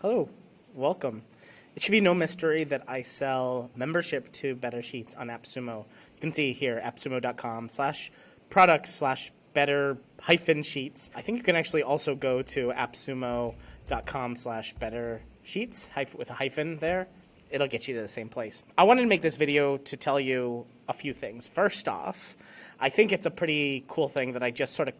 Hello, welcome. It should be no mystery that I sell membership to Better Sheets on AppSumo. You can see here, appsumo.com/products/better-sheets. I think you can actually also go to appsumo.com/better-sheets with a hyphen there. It'll get you to the same place. I wanted to make this video to tell you a few things. First off, I think it's a pretty cool thing that I just sort of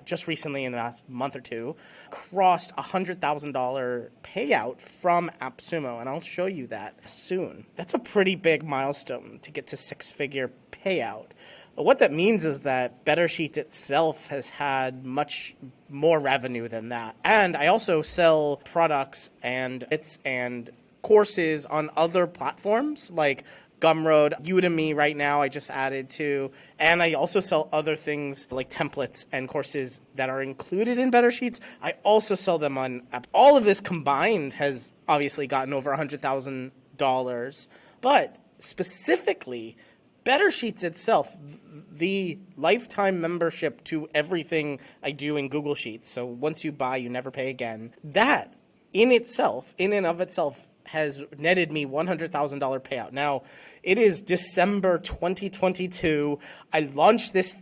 just recently in the last month or two crossed $100,000 payout from AppSumo, and I'll show you that soon. That's a pretty big milestone to get to six-figure payout. But what that means is that Better Sheet itself has had much more revenue than that. And I also sell products and courses on other platforms like Gumroad, Udemy right now I just added to, and I also sell other things like templates and courses that are included in Better Sheets. I also sell them on app. All of this combined has obviously gotten over $100,000, but specifically Better Sheets itself, the lifetime membership to everything I do in Google Sheets, so once you buy, you never pay again, that in and of itself, has netted me $100,000 payout. Now, it is December 2022. I launched this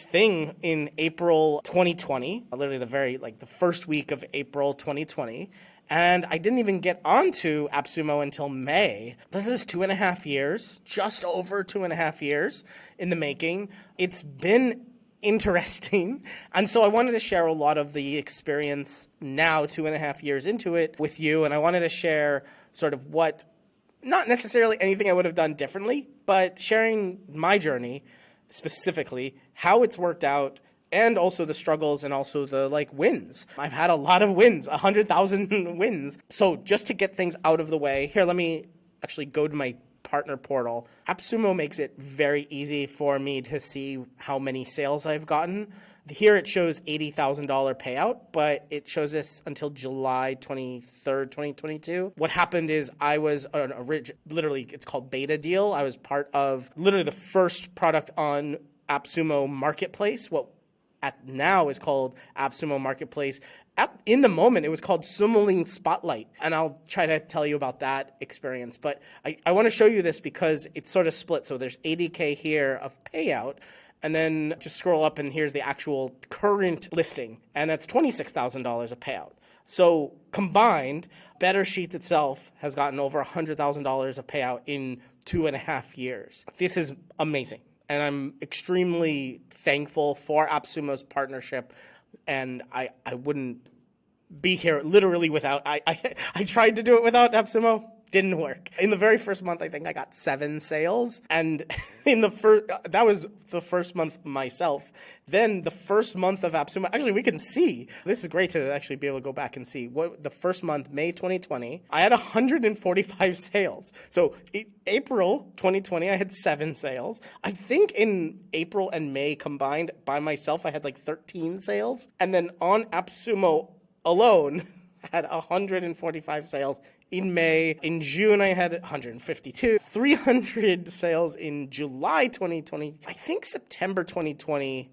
thing in April 2020, literally the first week of April 2020. And I didn't even get onto AppSumo until May. This is 2.5 years, just over 2.5 years in the making. It's been interesting. And so I wanted to share a lot of the experience now, 2.5 years into it, with you. And I wanted to share sort of what, not necessarily anything I would have done differently, but sharing my journey specifically, how it's worked out, and also the struggles and also the wins. I've had a lot of wins, 100,000 wins. So just to get things out of the way, here, let me actually go to my partner portal. AppSumo makes it very easy for me to see how many sales I've gotten. Here it shows $80,000 payout, but it shows this until July 23rd, 2022. What happened is I was literally, it's called beta deal. I was part of literally the first product on AppSumo Marketplace, what now is called AppSumo Marketplace. In the moment, it was called Sumoling Spotlight, and I'll try to tell you about that experience. But I want to show you this because it's sort of split. So there's $80K here of payout, and then just scroll up, and here's the actual current listing, and that's $26,000 of payout. So combined, Better Sheet itself has gotten over $100,000 of payout in 2.5 years. This is amazing, and I'm extremely thankful for AppSumo's partnership. And I wouldn't be here literally without, I tried to do it without AppSumo, didn't work. In the very first month, I think I got 7 sales. And that was the first month myself. Then the first month of AppSumo, actually we can see, this is great to actually be able to go back and see what the first month, May 2020, I had 145 sales. So April 2020, I had 7 sales. I think in April and May combined by myself, I had 13 sales. And then on AppSumo alone, I had 145 sales in May. In June, I had 152. 300 sales in July 2020. I think September 2020,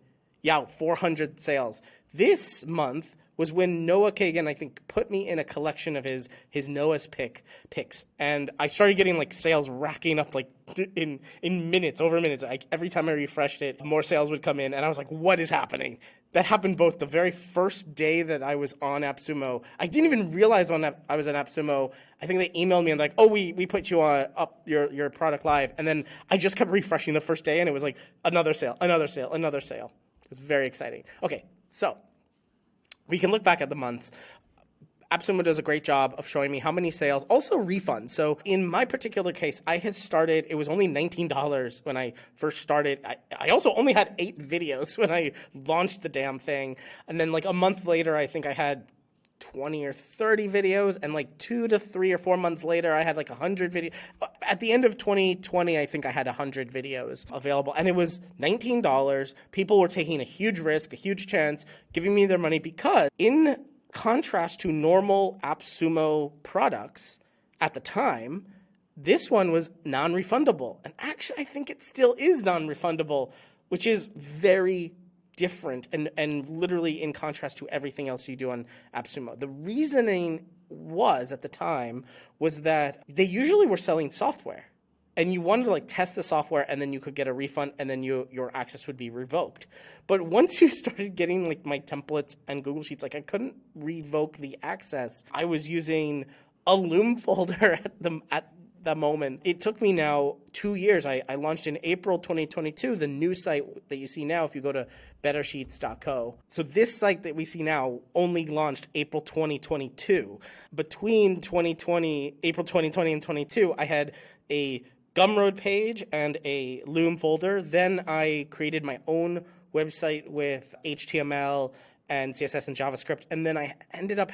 400 sales. This month was when Noah Kagan, I think, put me in a collection of his Noah's picks. And I started getting sales racking up in minutes, over minutes. Every time I refreshed it, more sales would come in. And I was like, what is happening? That happened both the very first day that I was on AppSumo. I didn't even realize I was on AppSumo. I think they emailed me and oh, we put you up your product live. And then I just kept refreshing the first day, and it was another sale, another sale, another sale. It was very exciting. Okay, so we can look back at the months. AppSumo does a great job of showing me how many sales, also refunds. So in my particular case, I had started, it was only $19 when I first started. I also only had 8 videos when I launched the damn thing. And then a month later, I think I had 20 or 30 videos, and 2 to 3 or 4 months later, I had 100 videos. At the end of 2020, I think I had 100 videos available, and it was $19. People were taking a huge risk, a huge chance, giving me their money because in contrast to normal AppSumo products at the time, this one was non-refundable. And actually, I think it still is non-refundable, which is very different and literally in contrast to everything else you do on AppSumo. The reasoning was at the time was that they usually were selling software. And you wanted to like test the software, and then you could get a refund, and then your access would be revoked. But once you started getting like my templates and Google Sheets, like I couldn't revoke the access. I was using a Loom folder at the moment. It took me now 2 years. I launched in April 2022, the new site that you see now if you go to bettersheets.co. So this site that we see now only launched April 2022. Between April 2020 and 22, I had a Gumroad page and a Loom folder. Then I created my own website with HTML and CSS and JavaScript. And then I ended up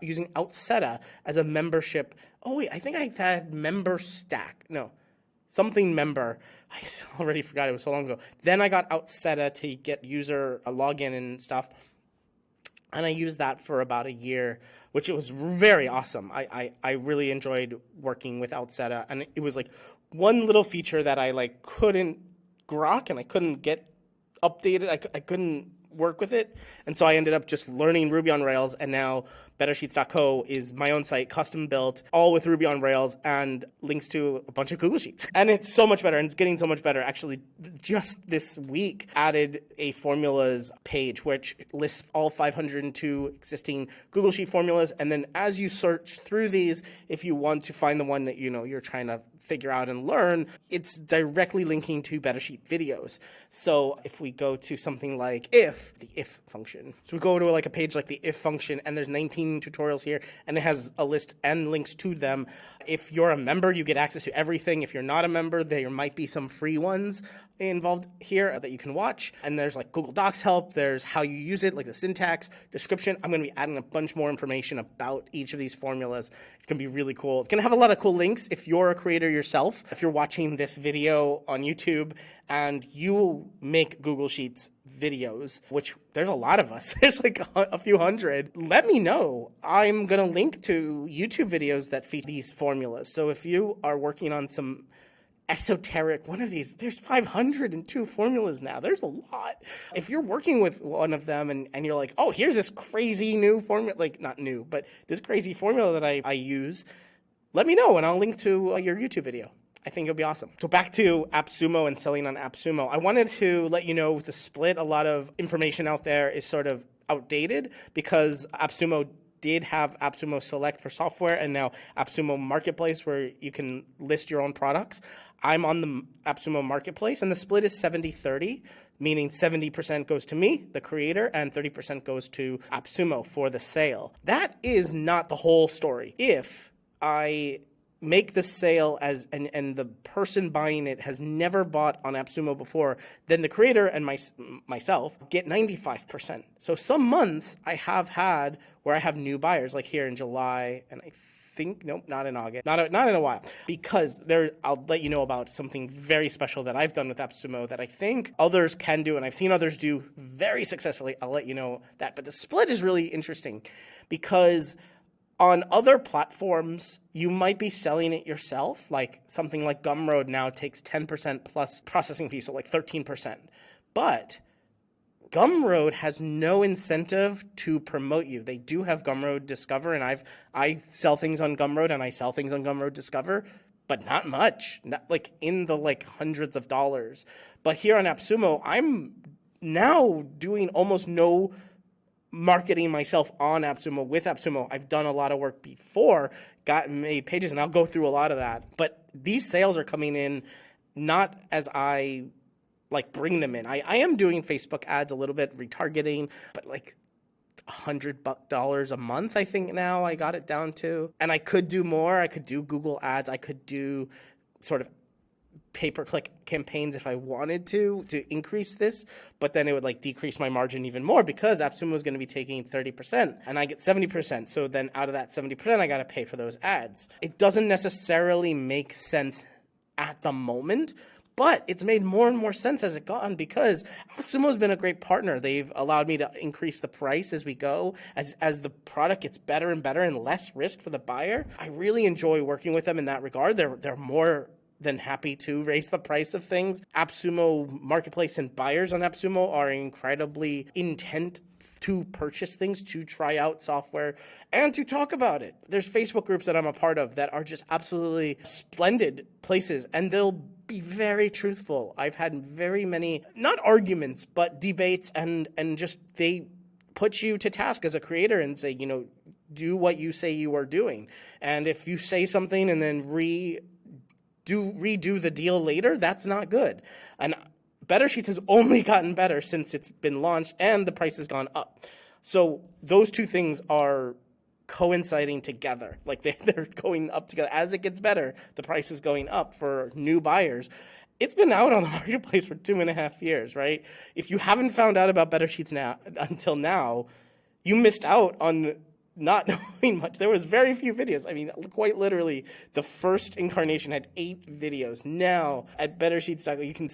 using Outseta as a membership. Oh wait, I think I had member stack. No, something member. I already forgot, it was so long ago. Then I got Outseta to get user a login and stuff. And I used that for about a year, which it was very awesome. I really enjoyed working with Outseta, and it was like one little feature that I like couldn't grok and I couldn't get updated. I couldn't work with it. And so I ended up just learning Ruby on Rails, and now bettersheets.co is my own site, custom built, all with Ruby on Rails and links to a bunch of Google Sheets. And it's so much better, and it's getting so much better. Actually, just this week added a formulas page which lists all 502 existing Google Sheet formulas. And then as you search through these, if you want to find the one that you're trying to figure out and learn, it's directly linking to Bettersheet videos. So if we go to something like the if function. So we go to like a page like the if function, and there's 19 tutorials here, and it has a list and links to them. If you're a member, you get access to everything. If you're not a member, there might be some free ones involved here that you can watch. And there's like Google Docs help, there's how you use it, like the syntax, description. I'm going to be adding a bunch more information about each of these formulas. It's going to be really cool. It's going to have a lot of cool links if you're a creator yourself. If you're watching this video on YouTube and you make Google Sheets videos, which there's a lot of us, there's like a few hundred, let me know. I'm going to link to YouTube videos that feed these formulas. So if you are working on some esoteric one of these, there's 502 formulas now. There's a lot. If you're working with one of them and you're like, oh, here's this crazy new formula, like not new, but this crazy formula that I use, let me know and I'll link to your YouTube video. I think it'll be awesome. So back to AppSumo and selling on AppSumo. I wanted to let you know the split. A lot of information out there is sort of outdated because AppSumo did have AppSumo Select for software, and now AppSumo Marketplace, where you can list your own products. I'm on the AppSumo Marketplace, and the split is 70-30, meaning 70% goes to me, the creator, and 30% goes to AppSumo for the sale. That is not the whole story. If I make the sale and the person buying it has never bought on AppSumo before, then the creator and myself get 95%. So some months I have had where I have new buyers, like here in July, and I think, nope, not in August, not in a while, because I'll let you know about something very special that I've done with AppSumo that I think others can do, and I've seen others do very successfully. I'll let you know that. But the split is really interesting because on other platforms, you might be selling it yourself. Like something like Gumroad now takes 10% plus processing fees, so like 13%. But Gumroad has no incentive to promote you. They do have Gumroad Discover, and I sell things on Gumroad and I sell things on Gumroad Discover, but not much, not like in the like hundreds of dollars. But here on AppSumo, I'm now doing almost no marketing myself on AppSumo with AppSumo. I've done a lot of work before, made pages, and I'll go through a lot of that. But these sales are coming in not as I like bring them in. I am doing Facebook ads a little bit, retargeting, but like $100 a month, I think now I got it down to. And I could do more. I could do Google ads. I could do sort of pay-per-click campaigns if I wanted to increase this, but then it would like decrease my margin even more because AppSumo is going to be taking 30% and I get 70%. So then out of that 70%, I got to pay for those ads. It doesn't necessarily make sense at the moment, but it's made more and more sense as it gone because AppSumo has been a great partner. They've allowed me to increase the price as we go, as the product gets better and better and less risk for the buyer. I really enjoy working with them in that regard. They're more than happy to raise the price of things. AppSumo Marketplace and buyers on AppSumo are incredibly intent to purchase things, to try out software, and to talk about it. There's Facebook groups that I'm a part of that are just absolutely splendid places, and they'll be very truthful. I've had very many, not arguments, but debates, and just they put you to task as a creator and say, do what you say you are doing. And if you say something and then redo the deal later, that's not good. And BetterSheets has only gotten better since it's been launched, and the price has gone up. So those two things are coinciding together. Like they're going up together. As it gets better, the price is going up for new buyers. It's been out on the marketplace for 2.5 years, right? If you haven't found out about BetterSheets until now, you missed out on not knowing much. There was very few videos. I mean, quite literally, the first incarnation had 8 videos. Now, at BetterSheets.com, you can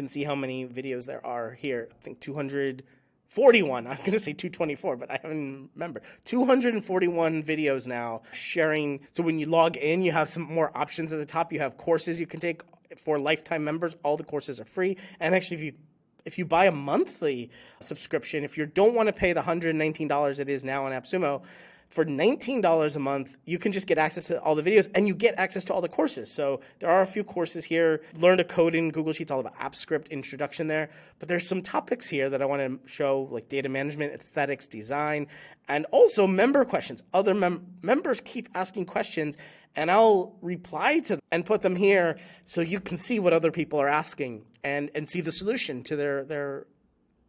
see how many videos there are here. I think 241. I was going to say 224, but I haven't remember. 241 videos now sharing. So when you log in, you have some more options at the top. You have courses you can take for lifetime members. All the courses are free. And actually, if you buy a monthly subscription, if you don't want to pay the $119 it is now on AppSumo, for $19 a month, you can just get access to all the videos, and you get access to all the courses. So there are a few courses here. Learn to code in Google Sheets, all about AppScript introduction there. But there's some topics here that I want to show, like data management, aesthetics, design, and also member questions. Other members keep asking questions, and I'll reply to them and put them here so you can see what other people are asking and see the solution to their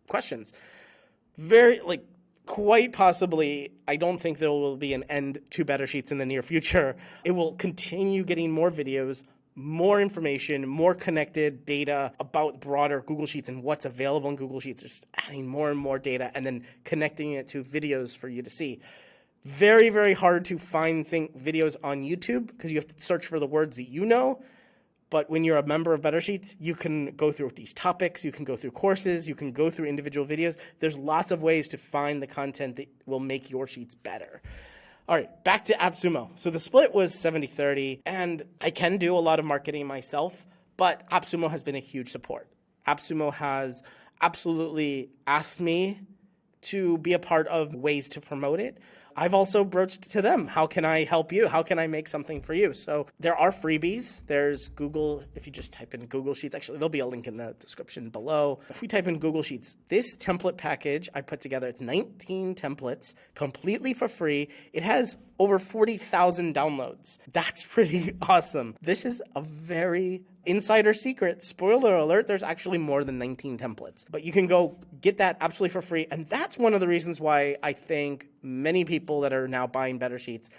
questions. Quite possibly, I don't think there will be an end to BetterSheets in the near future. It will continue getting more videos, more information, more connected data about broader Google Sheets and what's available in Google Sheets. Just adding more and more data and then connecting it to videos for you to see. Very, very hard to find videos on YouTube because you have to search for the words that you know. But when you're a member of BetterSheets, you can go through these topics, you can go through courses, you can go through individual videos. There's lots of ways to find the content that will make your sheets better. All right, back to AppSumo. So the split was 70-30, and I can do a lot of marketing myself, but AppSumo has been a huge support. AppSumo has absolutely asked me to be a part of ways to promote it. I've also broached to them, how can I help you? How can I make something for you? So there are freebies. There's Google, if you just type in Google Sheets, actually there'll be a link in the description below. If we type in Google Sheets, this template package I put together, it's 19 templates completely for free. It has over 40,000 downloads. That's pretty awesome. This is a very insider secret. Spoiler alert, there's actually more than 19 templates. But you can go get that absolutely for free. And that's one of the reasons why I think many people that are now buying BetterSheets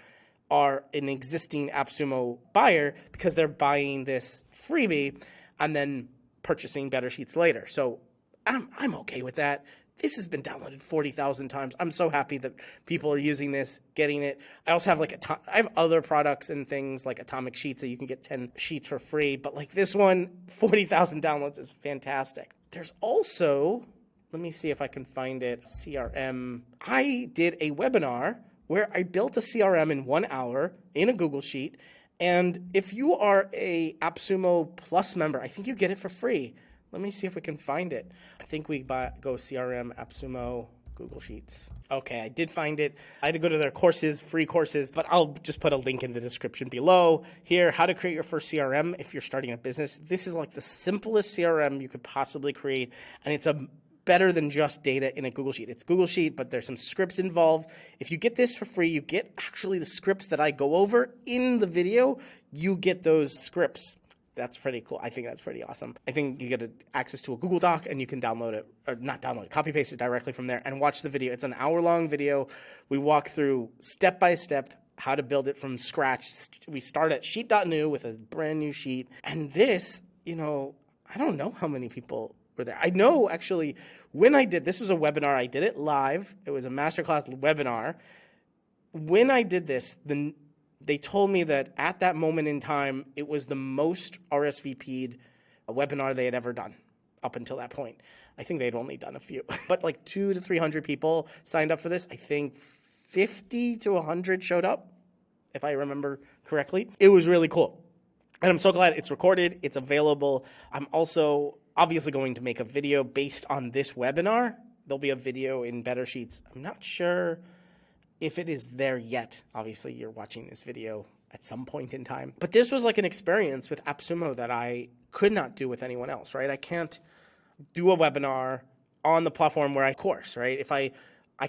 are an existing AppSumo buyer because they're buying this freebie and then purchasing BetterSheets later. So I'm okay with that. This has been downloaded 40,000 times. I'm so happy that people are using this, getting it. I also have I have other products and things like Atomic Sheets that you can get 10 sheets for free. But like this one, 40,000 downloads is fantastic. There's also, let me see if I can find it, CRM. I did a webinar where I built a CRM in 1 hour in a Google Sheet. And if you are a AppSumo Plus member, I think you get it for free. Let me see if we can find it. I think we go CRM, AppSumo, Google Sheets. Okay, I did find it. I had to go to their courses, free courses, but I'll just put a link in the description below. Here, how to create your first CRM if you're starting a business. This is like the simplest CRM you could possibly create, and it's better than just data in a Google Sheet. It's Google Sheet, but there's some scripts involved. If you get this for free, you get actually the scripts that I go over in the video. You get those scripts. That's pretty cool. I think that's pretty awesome. I think you get access to a Google Doc and you can download it, or not download it, copy paste it directly from there and watch the video. It's an hour-long video. We walk through step-by-step how to build it from scratch. We start at sheet.new with a brand new sheet. And this, I don't know how many people were there. I know actually when I did, this was a webinar. I did it live. It was a masterclass webinar. When I did this, they told me that at that moment in time, it was the most RSVP'd webinar they had ever done up until that point. I think they'd only done a few, but like 200 to 300 people signed up for this. I think 50 to 100 showed up, if I remember correctly. It was really cool. And I'm so glad it's recorded. It's available. I'm also obviously going to make a video based on this webinar there'll be a video in Better Sheets. I'm not sure if it is there yet. Obviously, you're watching this video at some point in time. But this was like an experience with AppSumo that I could not do with anyone else, right? I can't do a webinar on the platform where I course, right? If I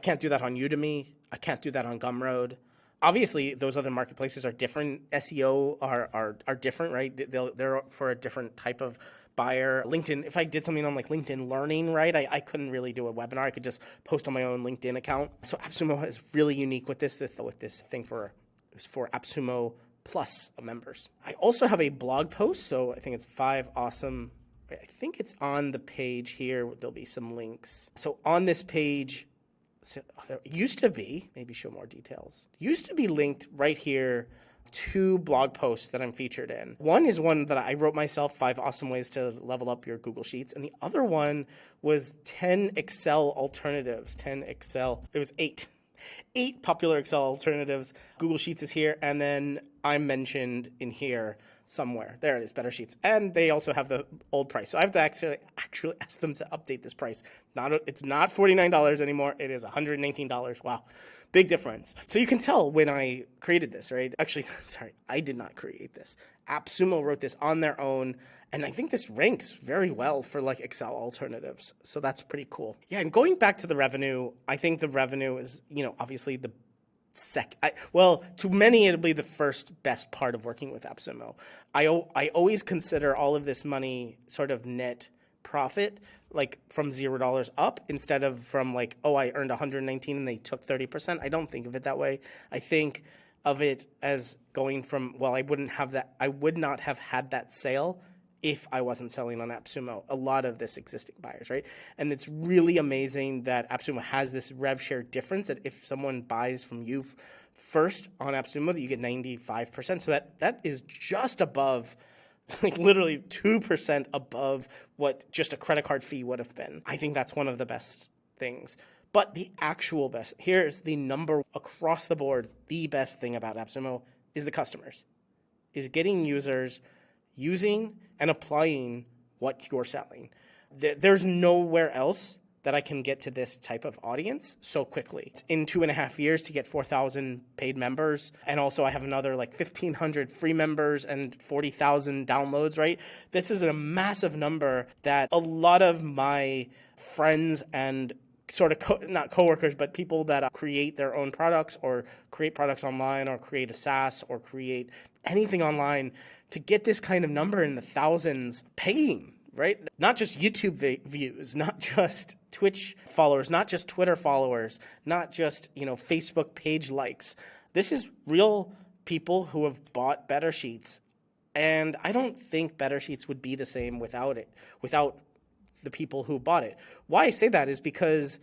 can't do that on Udemy, I can't do that on Gumroad. Obviously, those other marketplaces are different. SEO are different, right? They're for a different type of buyer. LinkedIn, if I did something on like LinkedIn Learning, right, I couldn't really do a webinar. I could just post on my own LinkedIn account. So AppSumo is really unique with this thing for AppSumo Plus members. I also have a blog post, so I think it's 5 awesome. I think it's on the page here. There'll be some links. So on this page, so there used to be, maybe show more details, used to be linked right here 2 blog posts that I'm featured in. One is one that I wrote myself, 5 awesome ways to level up your Google Sheets. And the other one was 10 Excel alternatives. It was 8 popular Excel alternatives. Google Sheets is here. And then I'm mentioned in here somewhere. There it is, Better Sheets. And they also have the old price. So I have to actually ask them to update this price. It's not $49 anymore. It is $119. Wow. Big difference. So you can tell when I created this, right? Actually, sorry, I did not create this. AppSumo wrote this on their own. And I think this ranks very well for like Excel alternatives. So that's pretty cool. Yeah, and going back to the revenue, I think the revenue is, obviously the to many, it'll be the first best part of working with AppSumo. I always consider all of this money sort of net profit, like from $0 up, instead of from like, oh, I earned 119 and they took 30%. I don't think of it that way. I think of it as going from, well, I would not have had that sale if I wasn't selling on AppSumo, a lot of this existing buyers, right? And it's really amazing that AppSumo has this rev share difference, that if someone buys from you first on AppSumo, that you get 95%. So that is just above, like literally 2% above what just a credit card fee would have been. I think that's one of the best things. But the actual best, here's the number across the board, the best thing about AppSumo is the customers, is getting users using and applying what you're selling. There's nowhere else that I can get to this type of audience so quickly. It's in 2.5 years to get 4,000 paid members. And also I have another like 1,500 free members and 40,000 downloads, right? This is a massive number that a lot of my friends and sort of not coworkers, but people that create their own products or create products online or create a SaaS or create anything online, to get this kind of number in the thousands paying, right? Not just YouTube views, not just Twitch followers, not just Twitter followers, not just, Facebook page likes. This is real people who have bought Better Sheets. And I don't think Better Sheets would be the same without the people who bought it. Why I say that is because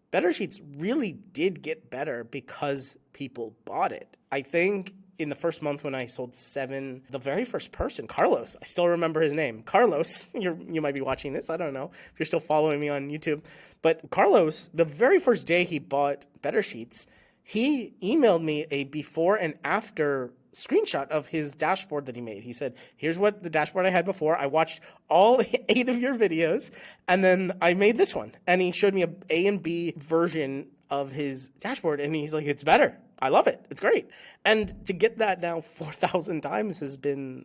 Better Sheets really did get better because people bought it. I think in the first month when I sold 7, the very first person, Carlos, I still remember his name. Carlos, you might be watching this. I don't know if you're still following me on YouTube. But Carlos, the very first day he bought Better Sheets, he emailed me a before and after screenshot of his dashboard that he made. He said, here's what the dashboard I had before. I watched all 8 of your videos, and then I made this one. And he showed me a A and B version of his dashboard, and he's like, it's better. I love it. It's great. And to get that now 4,000 times has been,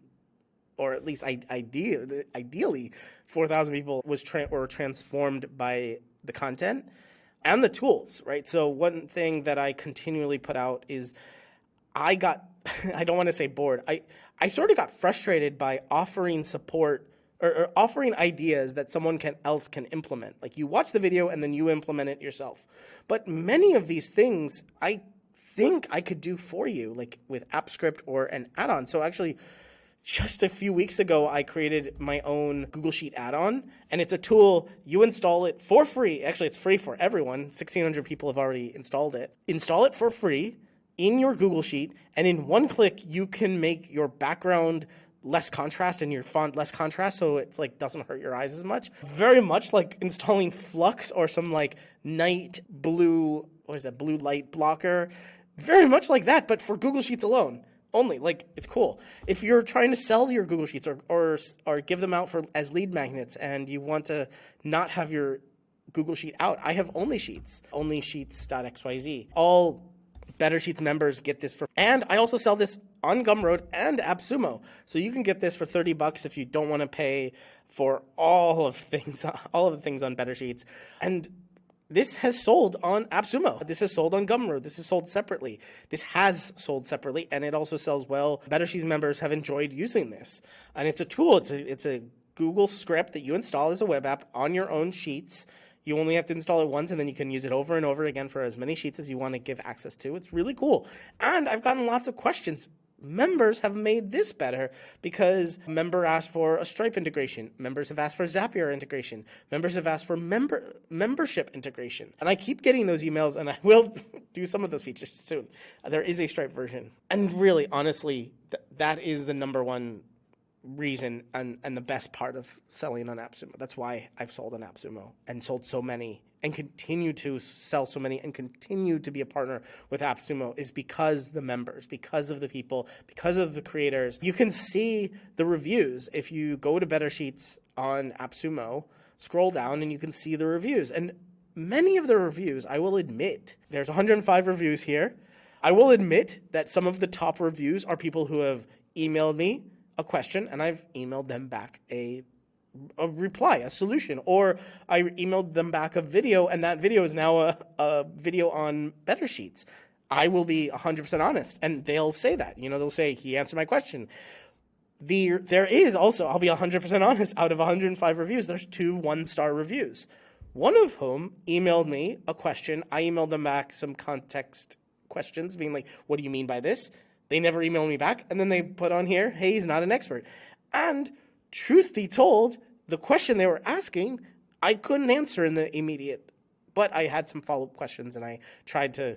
or at least ideally 4,000 people were transformed by the content and the tools, right? So one thing that I continually put out is I don't want to say bored. I sort of got frustrated by offering support or offering ideas that someone else can implement. Like you watch the video and then you implement it yourself. But many of these things I think I could do for you, like with AppScript or an add-on. So actually, just a few weeks ago, I created my own Google Sheet add-on, and it's a tool. You install it for free. Actually, it's free for everyone. 1,600 people have already installed it. Install it for free in your Google Sheet, and in one click, you can make your background less contrast and your font less contrast, so it's like doesn't hurt your eyes as much. Very much like installing Flux or some like night blue, blue light blocker. Very much like that, but for Google Sheets alone. Only, like, it's cool. If you're trying to sell your Google Sheets or give them out as lead magnets and you want to not have your Google Sheet out. I have Only Sheets, onlysheets.xyz. All Better Sheets members get this for, and I also sell this on Gumroad and AppSumo. So you can get this for $30 if you don't want to pay for all of the things on Better Sheets. And this has sold on AppSumo. This is sold on Gumroad. This is sold separately. This has sold separately, and it also sells well. Better Sheets members have enjoyed using this. And it's a tool. It's a Google script that you install as a web app on your own sheets. You only have to install it once, and then you can use it over and over again for as many sheets as you want to give access to. It's really cool. And I've gotten lots of questions. Members have made this better because member asked for a Stripe integration. Members have asked for Zapier integration. Members have asked for membership integration. And I keep getting those emails, and I will do some of those features soon. There is a Stripe version. And really, honestly, that is the number one reason and the best part of selling on AppSumo. That's why I've sold on AppSumo and sold so many and continue to sell so many and continue to be a partner with AppSumo is because the members, because of the people, because of the creators. You can see the reviews if you go to Better Sheets on AppSumo, scroll down and you can see the reviews. And many of the reviews, I will admit, there's 105 reviews here. I will admit that some of the top reviews are people who have emailed me a question, and I've emailed them back a reply, a solution, or I emailed them back a video, and that video is now a video on Better Sheets. I will be 100% honest, and they'll say that. They'll say, he answered my question. There is also, I'll be 100% honest, out of 105 reviews, there's 2 one-star reviews, one of whom emailed me a question. I emailed them back some context questions, being like, what do you mean by this? They never emailed me back, and then they put on here, hey, he's not an expert. And truth be told, the question they were asking, I couldn't answer in the immediate, but I had some follow-up questions, and I tried to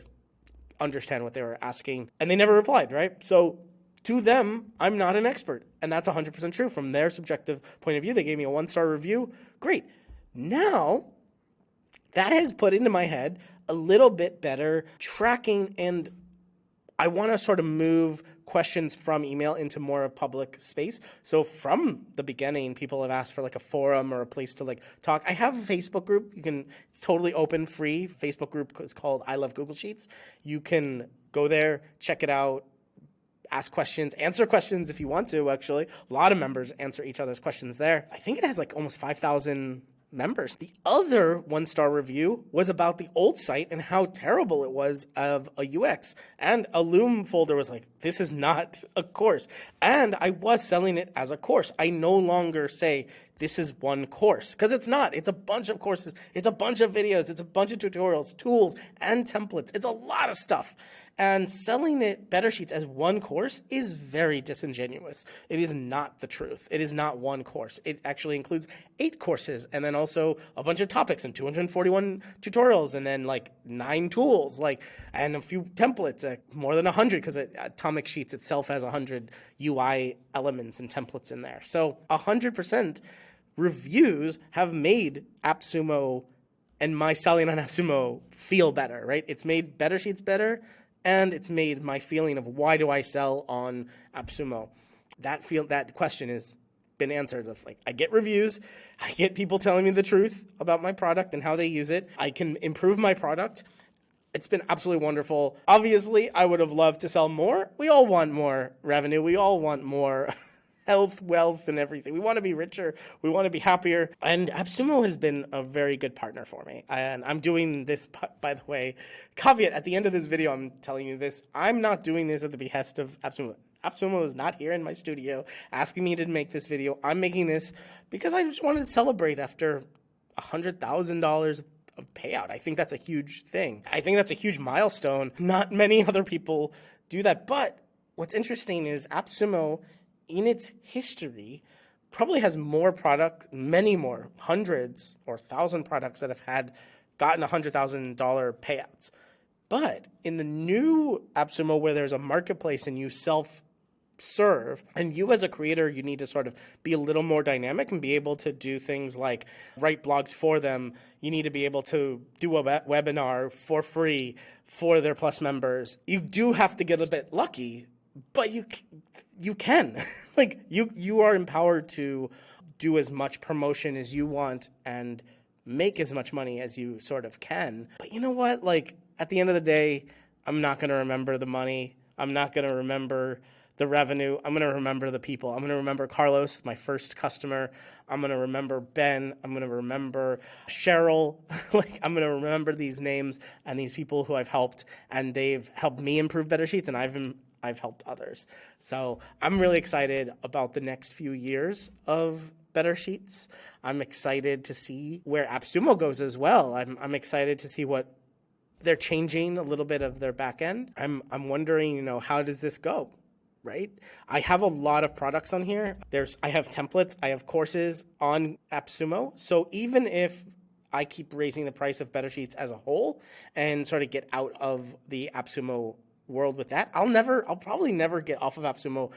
understand what they were asking, and they never replied, right? So to them, I'm not an expert, and that's 100% true. From their subjective point of view, they gave me a 1-star review. Great. Now, that has put into my head a little bit better tracking, and I want to sort of move questions from email into more public space. So from the beginning, people have asked for like a forum or a place to like talk. I have a Facebook group. It's totally open, free. Facebook group is called I Love Google Sheets. You can go there, check it out, ask questions, answer questions if you want to, actually. A lot of members answer each other's questions there. I think it has like almost 5,000 members. The other 1-star review was about the old site and how terrible it was of a UX. And a Loom folder was like, this is not a course. And I was selling it as a course. I no longer say this is one course, because it's not. It's a bunch of courses. It's a bunch of videos. It's a bunch of tutorials, tools, and templates. It's a lot of stuff. And selling it Better Sheets as one course is very disingenuous. It is not the truth. It is not one course. It actually includes 8 courses, and then also a bunch of topics and 241 tutorials, and then like 9 tools, and a few templates, more than 100, because Atomic Sheets itself has 100 UI elements and templates in there. So 100% reviews have made AppSumo and my selling on AppSumo feel better, right? It's made Better Sheets better, and it's made my feeling of why do I sell on AppSumo. That question has been answered. Of like, I get reviews, I get people telling me the truth about my product and how they use it. I can improve my product. It's been absolutely wonderful. Obviously, I would have loved to sell more. We all want more revenue. We all want more health, wealth, and everything. We want to be richer. We want to be happier. And AppSumo has been a very good partner for me. And I'm doing this, by the way, caveat, at the end of this video, I'm telling you this. I'm not doing this at the behest of AppSumo. AppSumo is not here in my studio asking me to make this video. I'm making this because I just wanted to celebrate after $100,000 of payout. I think that's a huge thing. I think that's a huge milestone. Not many other people do that. But what's interesting is AppSumo, in its history, probably has more products, many more, hundreds or 1,000 products that have gotten $100,000 payouts. But in the new AppSumo, where there's a marketplace and you self-serve, and you as a creator, you need to sort of be a little more dynamic and be able to do things like write blogs for them. You need to be able to do a webinar for free for their Plus members. You do have to get a bit lucky, but you can. Like, you are empowered to do as much promotion as you want and make as much money as you sort of can. But you know what? Like, at the end of the day, I'm not going to remember the money. I'm not going to remember the revenue. I'm going to remember the people. I'm going to remember Carlos, my first customer. I'm going to remember Ben. I'm going to remember Cheryl. Like, I'm going to remember these names and these people who I've helped, and they've helped me improve Better Sheets, and I've helped others. So I'm really excited about the next few years of Better Sheets. I'm excited to see where AppSumo goes as well. I'm excited to see what they're changing a little bit of their back end. I'm wondering, how does this go? Right? I have a lot of products on here. I have templates, I have courses on AppSumo. So even if I keep raising the price of Better Sheets as a whole and sort of get out of the AppSumo world with that, I'll probably never get off of AppSumo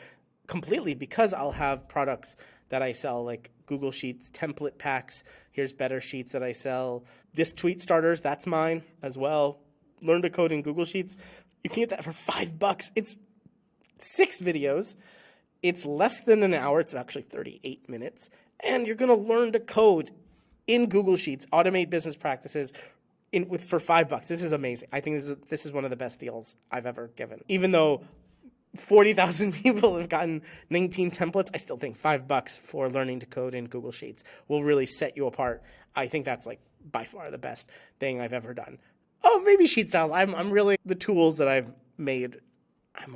completely, because I'll have products that I sell, like Google Sheets, template packs. Here's Better Sheets that I sell. This tweet starters, that's mine as well. Learn to code in Google Sheets. You can get that for $5. It's 6 videos. It's less than an hour. It's actually 38 minutes. And you're going to learn to code in Google Sheets, automate business practices for $5. This is amazing. I think this is one of the best deals I've ever given. Even though 40,000 people have gotten 19 templates, I still think $5 for learning to code in Google Sheets will really set you apart. I think that's like by far the best thing I've ever done. Oh, maybe Sheet Styles. I'm really, the tools that I've made, I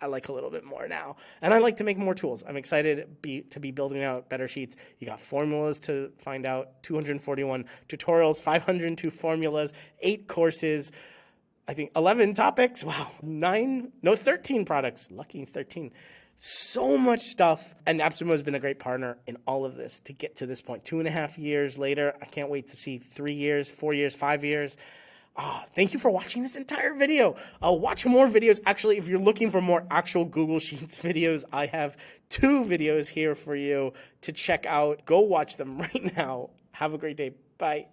like a little bit more now. And I like to make more tools. I'm excited to be building out Better Sheets. You got formulas to find out, 241 tutorials, 502 formulas, 8 courses, I think 11 topics. Wow, 13 products. Lucky 13. So much stuff. And AppSumo has been a great partner in all of this to get to this point. 2.5 years later, I can't wait to see 3 years, 4 years, 5 years. Thank you for watching this entire video. Watch more videos. Actually, if you're looking for more actual Google Sheets videos, I have 2 videos here for you to check out. Go watch them right now. Have a great day. Bye.